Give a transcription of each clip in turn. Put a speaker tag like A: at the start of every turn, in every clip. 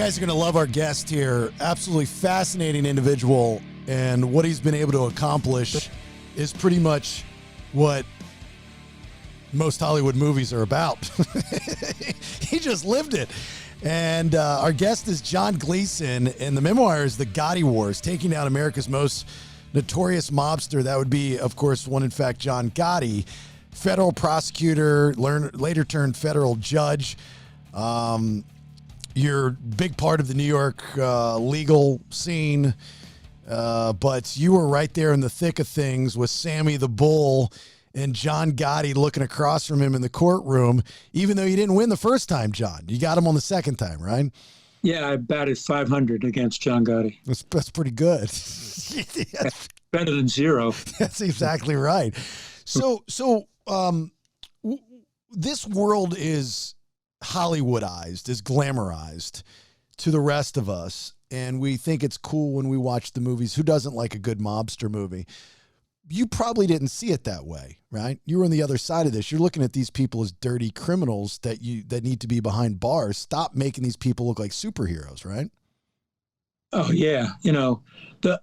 A: guys are going to love our guest here. Absolutely fascinating individual, and what he's been able to accomplish is pretty much what most Hollywood movies are about. He just lived it. And our guest is John Gleeson, and the memoir is The Gotti Wars, taking down America's most notorious mobster. That would be, of course, one, in fact, John Gotti, federal prosecutor, later turned federal judge. You're a big part of the New York legal scene, but you were right there in the thick of things with Sammy the Bull and John Gotti looking across from him in the courtroom, even though you didn't win the first time, John. You got him on the second time, right?
B: Yeah, I batted 500 against John Gotti.
A: That's pretty good.
B: Better than zero.
A: That's exactly right. So this world is Hollywoodized, is glamorized to the rest of us, and we think it's cool when we watch the movies. Who doesn't like a good mobster movie? You probably didn't see it that way, right? You were on the other side of this. You're looking at these people as dirty criminals that need to be behind bars. Stop making these people look like superheroes, right?
B: Oh yeah,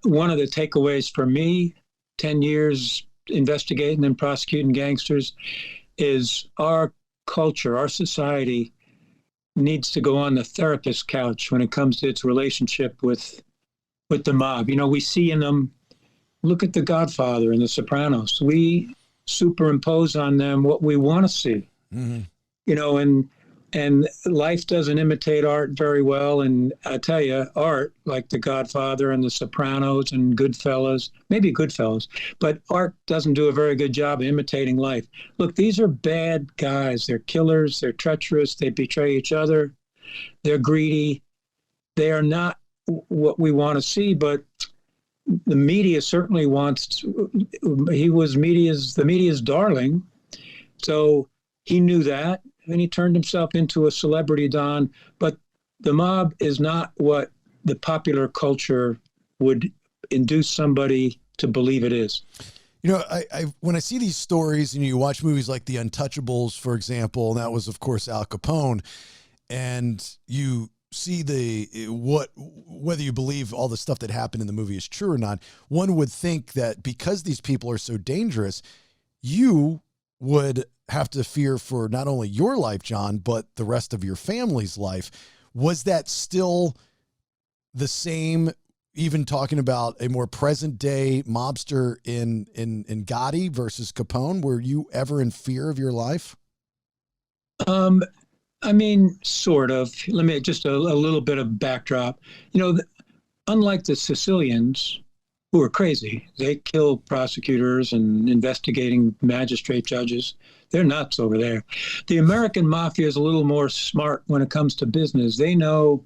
B: one of the takeaways for me, 10 years investigating and prosecuting gangsters, is our culture, our society needs to go on the therapist couch when it comes to its relationship with the mob. We see in them, look at The Godfather and The Sopranos. We superimpose on them what we want to see. Mm-hmm. And life doesn't imitate art very well. And I tell you, art, like The Godfather and The Sopranos and Goodfellas, maybe Goodfellas, but art doesn't do a very good job of imitating life. Look, these are bad guys. They're killers. They're treacherous. They betray each other. They're greedy. They are not what we want to see, but the media certainly wants he was the media's darling. So he knew that, and he turned himself into a celebrity don. But the mob is not what the popular culture would induce somebody to believe it is.
A: I when I see these stories, and you watch movies like The Untouchables, for example, and that was, of course, Al Capone, and you see whether you believe all the stuff that happened in the movie is true or not, one would think that because these people are so dangerous, you would have to fear for not only your life, John, but the rest of your family's life. Was that still the same, even talking about a more present day mobster in Gotti versus Capone? Were you ever in fear of your life?
B: Sort of. Let me just a little bit of backdrop. Unlike the Sicilians, who are crazy, they kill prosecutors and investigating magistrate judges. They're nuts over there. The American mafia is a little more smart when it comes to business. They know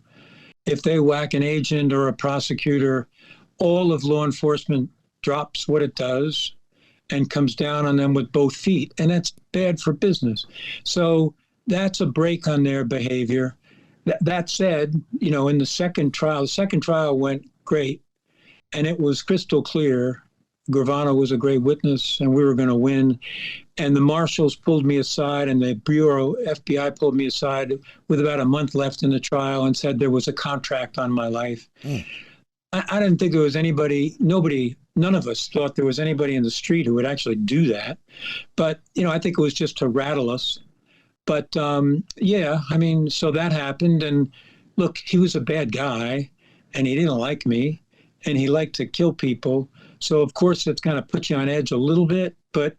B: if they whack an agent or a prosecutor, all of law enforcement drops what it does and comes down on them with both feet. And that's bad for business. So that's a break on their behavior. That said, in the second trial went great, and it was crystal clear. Gravano was a great witness, and we were going to win. And the marshals pulled me aside, and the Bureau FBI pulled me aside with about a month left in the trial and said there was a contract on my life. I didn't think there was none of us thought there was anybody in the street who would actually do that. But, I think it was just to rattle us. But, so that happened. And look, he was a bad guy, and he didn't like me, and he liked to kill people. So, of course, it's going to put you on edge a little bit. But,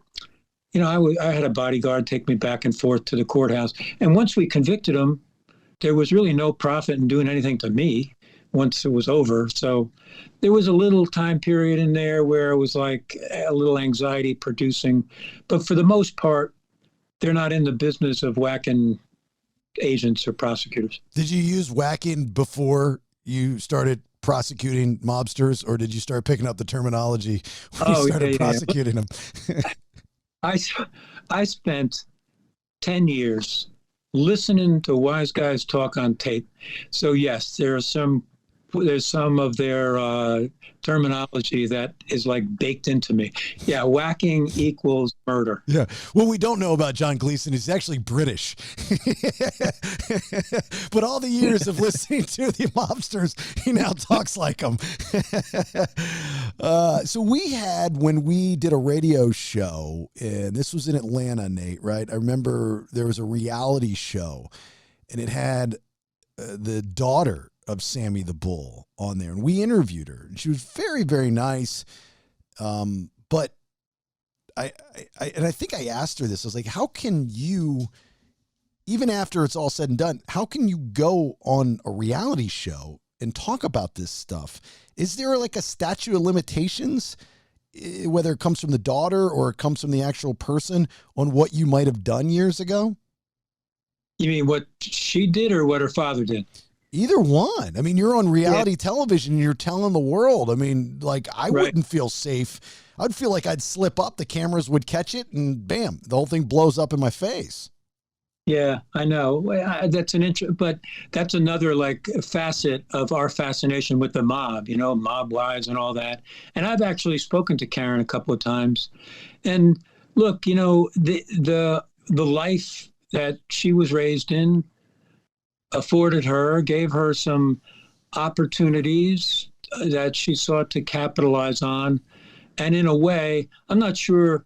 B: I had a bodyguard take me back and forth to the courthouse. And once we convicted him, there was really no profit in doing anything to me once it was over. So there was a little time period in there where it was like a little anxiety producing. But for the most part, they're not in the business of whacking agents or prosecutors.
A: Did you use whacking before you started prosecuting mobsters, or did you start picking up the terminology when you started prosecuting them?
B: I spent 10 years listening to wise guys talk on tape. So yes, there are some there's some of their terminology that is like baked into me. Yeah, whacking equals murder.
A: Yeah. What we don't know about John Gleeson is he's actually British. But all the years of listening to the mobsters, he now talks like them. So we had, when we did a radio show, and this was in Atlanta, Nate, right? I remember there was a reality show, and it had the daughter of Sammy the Bull on there, and we interviewed her, and she was very, very nice. But I think I asked her this. I was like, how can you, even after it's all said and done, how can you go on a reality show and talk about this stuff? Is there like a statute of limitations, whether it comes from the daughter or it comes from the actual person, on what you might have done years ago?
B: You mean what she did or what her father did?
A: Either one. I mean, you're on reality television and you're telling the world. I mean, like, I wouldn't feel safe. I'd feel like I'd slip up, the cameras would catch it, and bam, the whole thing blows up in my face.
B: Yeah, I know. But that's another like facet of our fascination with the mob, mob wives and all that. And I've actually spoken to Karen a couple of times. And look, the life that she was raised in gave her some opportunities that she sought to capitalize on. And in a way, I'm not sure,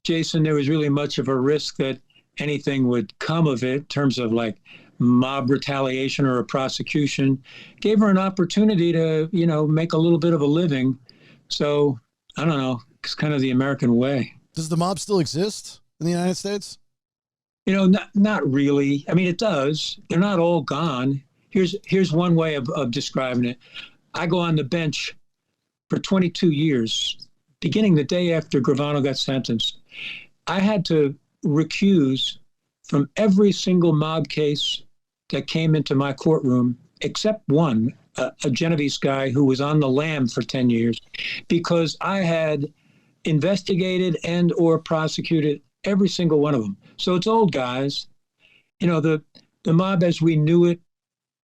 B: Jason, there was really much of a risk that anything would come of it in terms of like mob retaliation or a prosecution. Gave her an opportunity to, make a little bit of a living. So I don't know. It's kind of the American way.
A: Does the mob still exist in the United States?
B: Not really. I mean, it does. They're not all gone. Here's one way of describing it. I go on the bench for 22 years, beginning the day after Gravano got sentenced. I had to recuse from every single mob case that came into my courtroom, except one, a Genovese guy who was on the lam for 10 years, because I had investigated and or prosecuted every single one of them. So it's old guys. The mob as we knew it,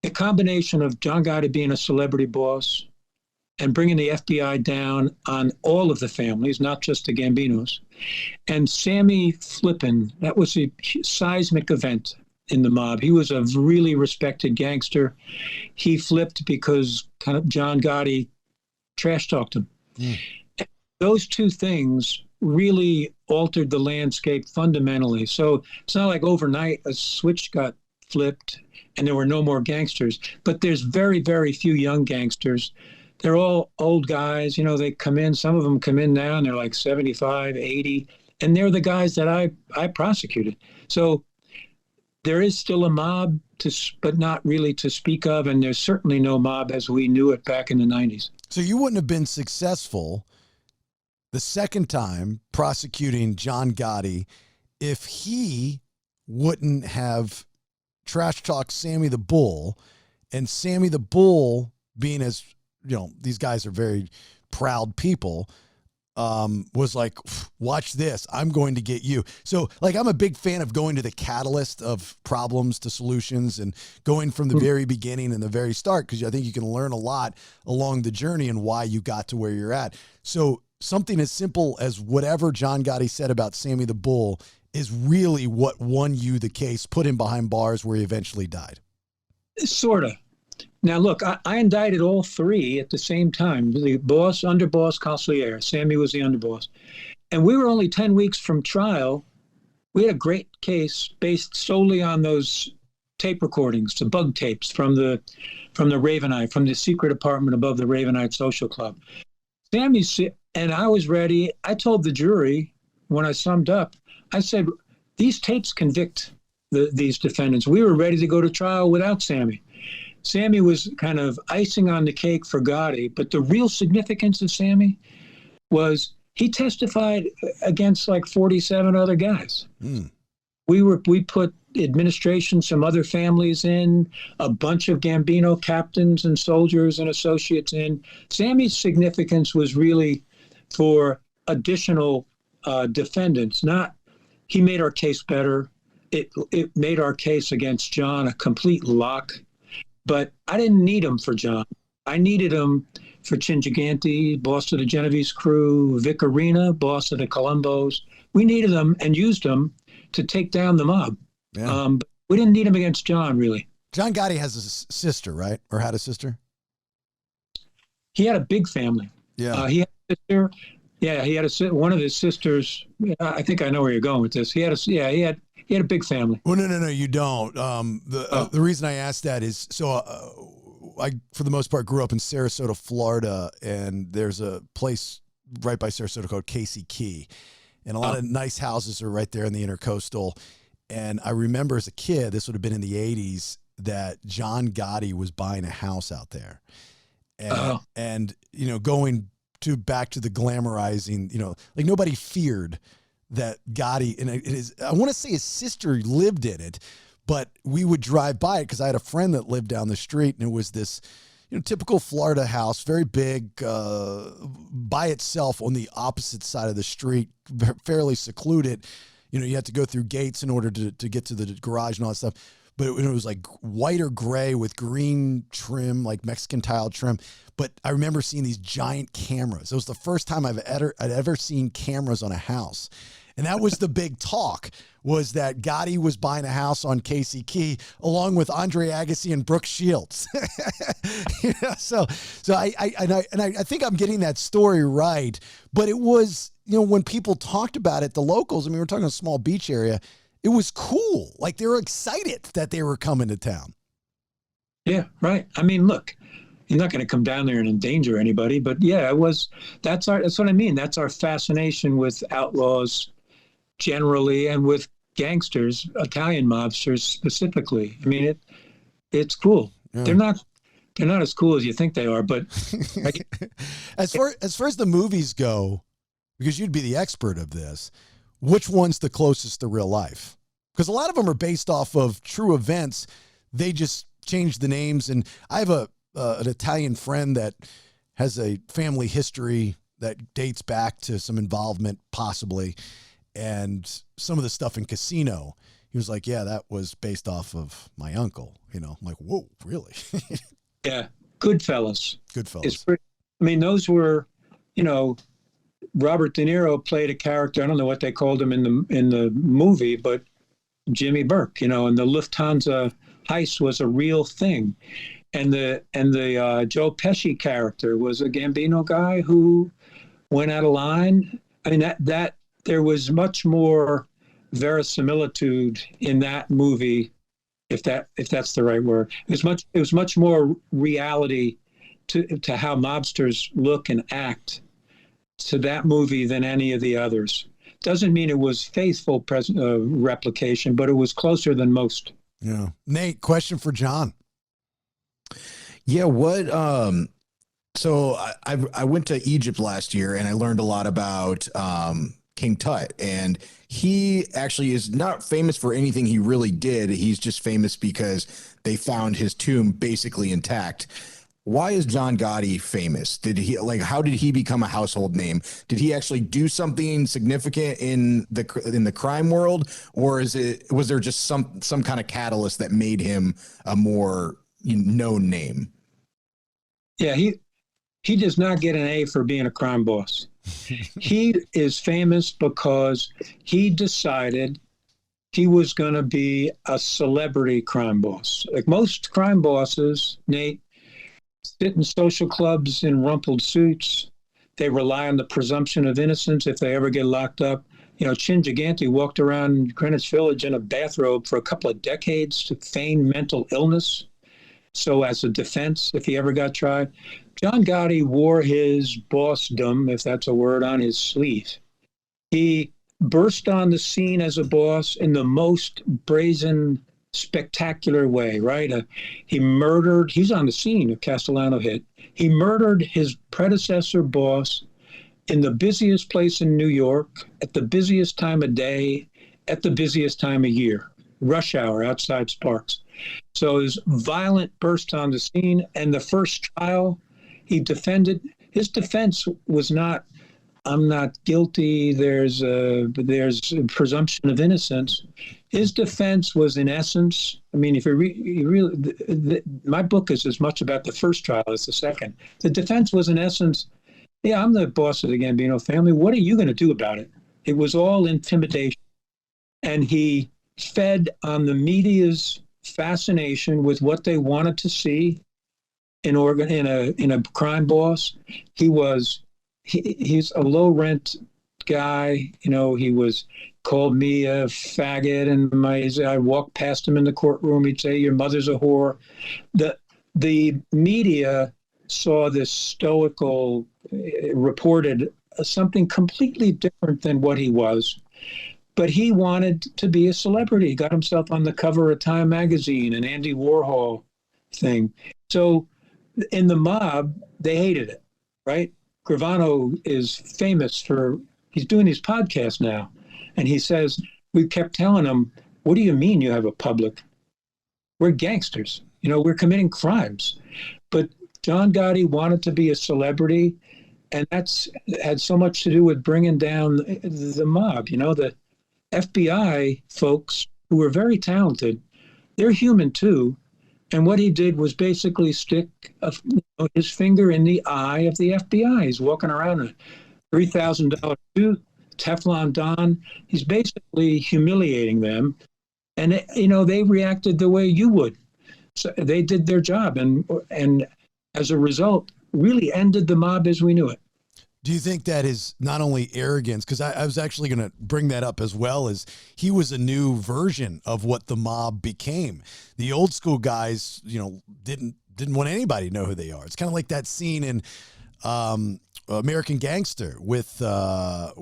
B: a combination of John Gotti being a celebrity boss and bringing the FBI down on all of the families, not just the Gambinos, and Sammy flipping, that was a seismic event in the mob. He was a really respected gangster. He flipped because kind of John Gotti trash talked him. Mm. Those two things really altered the landscape fundamentally. So it's not like overnight a switch got flipped and there were no more gangsters, but there's very, very few young gangsters. They're all old guys. They come in, some of them come in now and they're like 75, 80, and they're the guys that I prosecuted. So there is still a mob, but not really to speak of, and there's certainly no mob as we knew it back in the 90s.
A: So you wouldn't have been successful the second time prosecuting John Gotti if he wouldn't have trash talked Sammy the Bull, and Sammy the Bull, being as, these guys are very proud people, was like, watch this, I'm going to get you. So like, I'm a big fan of going to the catalyst of problems to solutions and going from the very beginning and the very start, because I think you can learn a lot along the journey and why you got to where you're at. So something as simple as whatever John Gotti said about Sammy the Bull is really what won you the case, put him behind bars where he eventually died.
B: Sort of. Now, look, I indicted all three at the same time, the boss, underboss, consigliere. Sammy was the underboss. And we were only 10 weeks from trial. We had a great case based solely on those tape recordings, the bug tapes from the Ravenite, from the secret apartment above the Ravenite Social Club. And I was ready. I told the jury when I summed up, I said, these tapes convict these defendants. We were ready to go to trial without Sammy. Sammy was kind of icing on the cake for Gotti, but the real significance of Sammy was he testified against like 47 other guys. Mm. We put administration, some other families in, a bunch of Gambino captains and soldiers and associates in. Sammy's significance was really for additional defendants, not he made our case better. It made our case against John a complete lock. But I didn't need him for John. I needed him for Chingiganti, boss of the Genovese crew, Vic Arena, boss of the Columbos. We needed them and used them to take down the mob.
A: Yeah.
B: But we didn't need him against John, really.
A: John Gotti has a sister, right? Or had a sister?
B: He had a big family.
A: Yeah.
B: He had a sister. Yeah, he had one of his sisters. I think I know where you're going with this. He had a big family.
A: Well, no, you don't. The reason I asked that is I, for the most part, grew up in Sarasota, Florida, and there's a place right by Sarasota called Casey Key, and a lot of nice houses are right there in the Intercoastal. And I remember as a kid, this would have been in the 80s, that John Gotti was buying a house out there. And you know, going back to the glamorizing, you know, like nobody feared that Gotti, and I want to say his sister lived in it, but we would drive by it because I had a friend that lived down the street, and it was this, you know, typical Florida house, very big, by itself on the opposite side of the street, fairly secluded. You know, you had to go through gates in order to get to the garage and all that stuff. But it was like white or gray with green trim, like Mexican tile trim. But I remember seeing these giant cameras. It was the first time I'd ever seen cameras on a house. And that was the big talk, was that Gotti was buying a house on Casey Key along with Andre Agassi and Brooke Shields. You know, so I think I'm getting that story right. But it was, you know, when people talked about it, the locals, I mean, we're talking a small beach area, it was cool. Like they were excited that they were coming to town.
B: Yeah, right. I mean, look, you're not going to come down there and endanger anybody, but yeah, that's what I mean. That's our fascination with outlaws generally, and with gangsters, Italian mobsters specifically. I mean, it's cool. Yeah. They're not as cool as you think they are, but
A: as far as the movies go, because you'd be the expert of this, which one's the closest to real life? Because a lot of them are based off of true events. They just changed the names. And I have an Italian friend that has a family history that dates back to some involvement, possibly. And some of the stuff in Casino, he was like, yeah, that was based off of my uncle. You know, I'm like, whoa, really?
B: Yeah. Goodfellas.
A: Goodfellas.
B: I mean, those were, you know, Robert De Niro played a character. I don't know what they called him in the movie, but Jimmy Burke, you know, and the Lufthansa heist was a real thing. And the Joe Pesci character was a Gambino guy who went out of line. I mean, that there was much more verisimilitude in that movie, if that's the right word. It was much more reality to how mobsters look and act to that movie than any of the others. Doesn't mean it was faithful replication, but it was closer than most.
A: Yeah. Nate, question for John.
C: Yeah. What, so I went to Egypt last year and I learned a lot about, King Tut, and he actually is not famous for anything he really did. He's just famous because they found his tomb basically intact. Why is John Gotti famous? How did he become a household name? Did he actually do something significant in the crime world, or was there just some kind of catalyst that made him a more known name?
B: Yeah, he does not get an A for being a crime boss. He is famous because he decided he was going to be a celebrity crime boss. Like most crime bosses, Nate, sit in social clubs in rumpled suits. They rely on the presumption of innocence if they ever get locked up. You know, Chingiganti walked around Greenwich Village in a bathrobe for a couple of decades to feign mental illness. So as a defense, if he ever got tried, John Gotti wore his bossdom, if that's a word, on his sleeve. He burst on the scene as a boss in the most brazen, spectacular way, right? He's on the scene of Castellano hit. He murdered his predecessor boss in the busiest place in New York, at the busiest time of day, at the busiest time of year, rush hour outside Sparks. So his violent burst on the scene, and the first trial, his defense was not, I'm not guilty, there's a presumption of innocence. His defense was, in essence, I mean, if you really, my book is as much about the first trial as the second. The defense was, in essence, yeah, I'm the boss of the Gambino family. What are you going to do about it? It was all intimidation. And he fed on the media's fascination with what they wanted to see in a crime boss. He's a low rent guy. He called me a faggot, and I walked past him in the courtroom. He'd say, "Your mother's a whore." The media saw this stoical, reported something completely different than what he was. But he wanted to be a celebrity. He got himself on the cover of Time magazine, an Andy Warhol thing. So in the mob, they hated it, right? Gravano is famous he's doing his podcast now. And he says, we kept telling him, what do you mean you have a public? We're gangsters. We're committing crimes. But John Gotti wanted to be a celebrity, and that's had so much to do with bringing down the mob. The FBI folks, who were very talented, they're human too. And what he did was basically stick his finger in the eye of the FBI. He's walking around in a $3,000 suit, Teflon Don. He's basically humiliating them. And, they reacted the way you would. So they did their job. And as a result, really ended the mob as we knew it.
A: Do you think that is not only arrogance, because I was actually going to bring that up, as well as he was a new version of what the mob became. The old school guys, didn't want anybody to know who they are. It's kind of like that scene in American Gangster with Denzel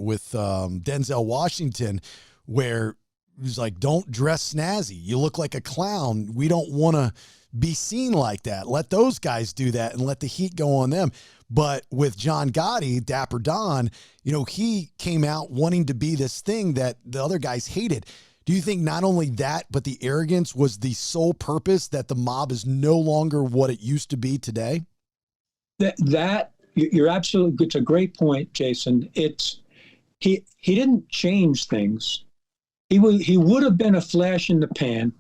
A: Washington, where he's like, "Don't dress snazzy. You look like a clown. We don't want to be seen like that. Let those guys do that and let the heat go on them." But with John Gotti, Dapper Don, he came out wanting to be this thing that the other guys hated. Do you think not only that, but the arrogance was the sole purpose that the mob is no longer what it used to be today?
B: You're absolutely, it's a great point, Jason. He didn't change things. He would have been a flash in the pan,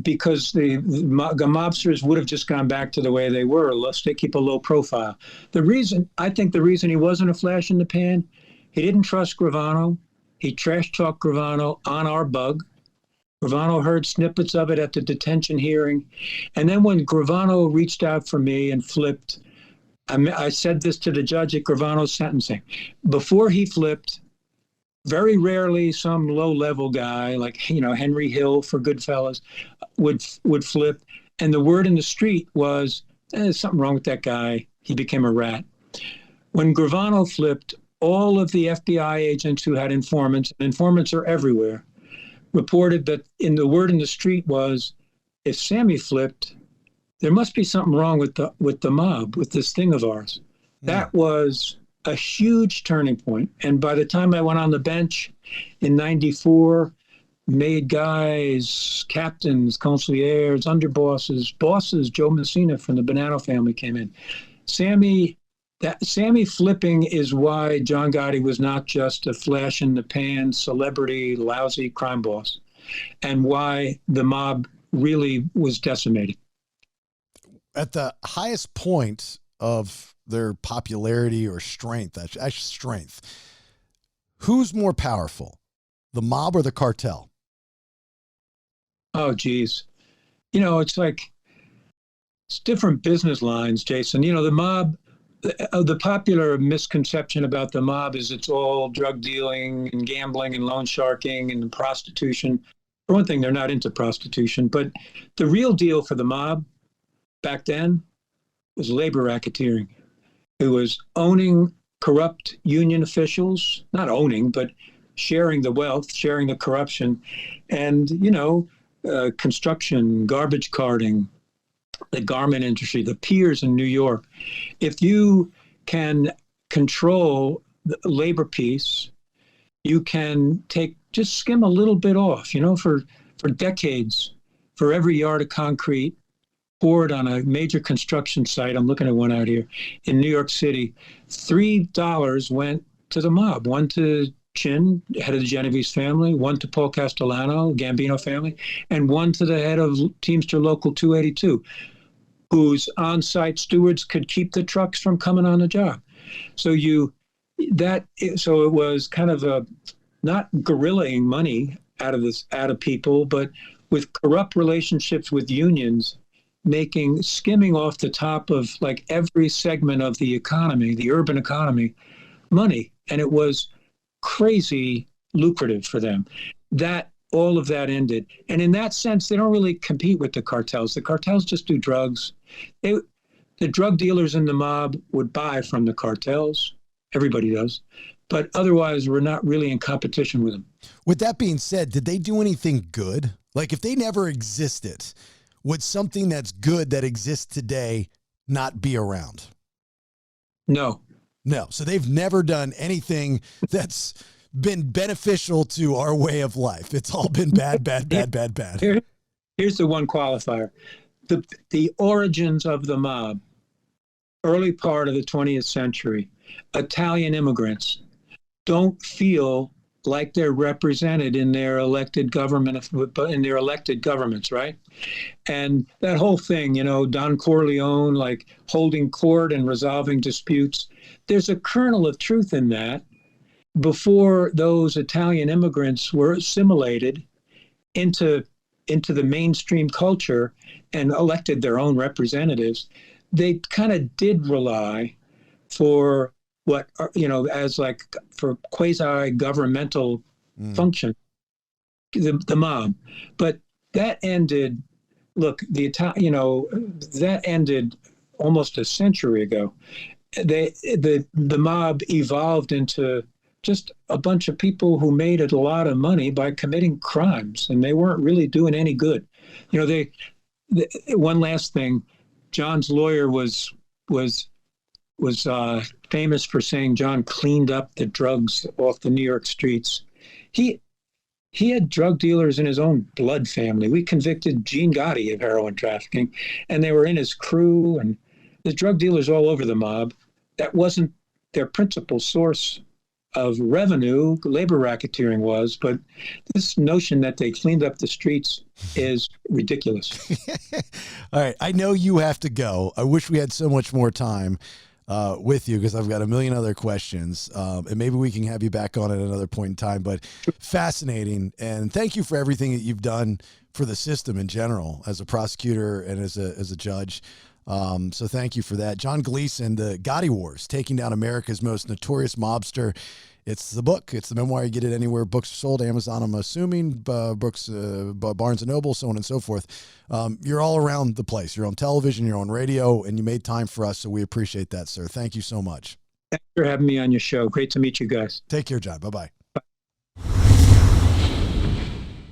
B: because the mobsters would have just gone back to the way they were. Let's keep a low profile. I think the reason he wasn't a flash in the pan, he didn't trust Gravano. He trash talked Gravano on our bug. Gravano heard snippets of it at the detention hearing. And then when Gravano reached out for me and flipped, I said this to the judge at Gravano's sentencing. Before he flipped, very rarely some low-level guy like Henry Hill for Goodfellas would flip, and the word in the street was, there's something wrong with that guy. He became a rat. When Gravano flipped, all of the FBI agents who had informants, and informants are everywhere, reported that the word in the street was, if Sammy flipped, there must be something wrong with the mob, with this thing of ours. That was a huge turning point. And by the time I went on the bench in 94, made guys, captains, consigliers, underbosses, bosses, Joe Messina from the Bonanno family came in. Sammy flipping is why John Gotti was not just a flash in the pan, celebrity, lousy crime boss, and why the mob really was decimated.
A: At the highest point of their popularity or strength, actually strength, who's more powerful, the mob or the cartel?
B: Oh, geez. It's different business lines, Jason. The mob, the popular misconception about the mob is it's all drug dealing and gambling and loan sharking and prostitution. For one thing, they're not into prostitution, but the real deal for the mob back then was labor racketeering. It was owning corrupt union officials, not owning, but sharing the wealth, sharing the corruption, and, construction, garbage carting, the garment industry, the piers in New York. If you can control the labor piece, you can just skim a little bit off, for decades, for every yard of concrete poured on a major construction site, I'm looking at one out here in New York City, $3 went to the mob, one to Chin, head of the Genovese family, one to Paul Castellano, Gambino family, and one to the head of Teamster Local 282, whose on-site stewards could keep the trucks from coming on the job. So it was kind of a not guerrillaing money out of people, but with corrupt relationships with unions, skimming off the top of like every segment of the economy, the urban economy, money, and it was crazy lucrative for them. All of that ended, and in that sense, they don't really compete with the cartels. The cartels just do drugs. The drug dealers in the mob would buy from the cartels. Everybody does, but otherwise, we're not really in competition with them.
A: With that being said, did they do anything good? Like, if they never existed, would something that's good that exists today not be around?
B: No.
A: So they've never done anything that's been beneficial to our way of life. It's all been bad.
B: Here's the one qualifier. The origins of the mob, early part of the 20th century, Italian immigrants don't feel like they're represented in their elected governments, right? And that whole thing, Don Corleone, like holding court and resolving disputes, there's a kernel of truth in that. Before those Italian immigrants were assimilated into the mainstream culture and elected their own representatives, they kind of did rely for for quasi-governmental function, the mob. But that ended, that ended almost a century ago. The mob evolved into just a bunch of people who made a lot of money by committing crimes, and they weren't really doing any good. One last thing, John's lawyer was famous for saying John cleaned up the drugs off the New York streets. He had drug dealers in his own blood family. We convicted Gene Gotti of heroin trafficking, and they were in his crew, and the drug dealers all over the mob. That wasn't their principal source of revenue. Labor racketeering was, but this notion that they cleaned up the streets is ridiculous.
A: All right. I know you have to go. I wish we had so much more time with you, because I've got a million other questions, and maybe we can have you back on at another point in time. But fascinating, and thank you for everything that you've done for the system in general as a prosecutor and as a judge. So thank you for that. John Gleeson, The Gotti Wars, Taking Down America's Most Notorious Mobster. It's the book. It's the memoir. You get it anywhere books are sold. Amazon, I'm assuming, books, Barnes & Noble, so on and so forth. You're all around the place. You're on television, you're on radio, and you made time for us, so we appreciate that, sir. Thank you so much.
B: Thanks for having me on your show. Great to meet you guys.
A: Take care, John. Bye-bye.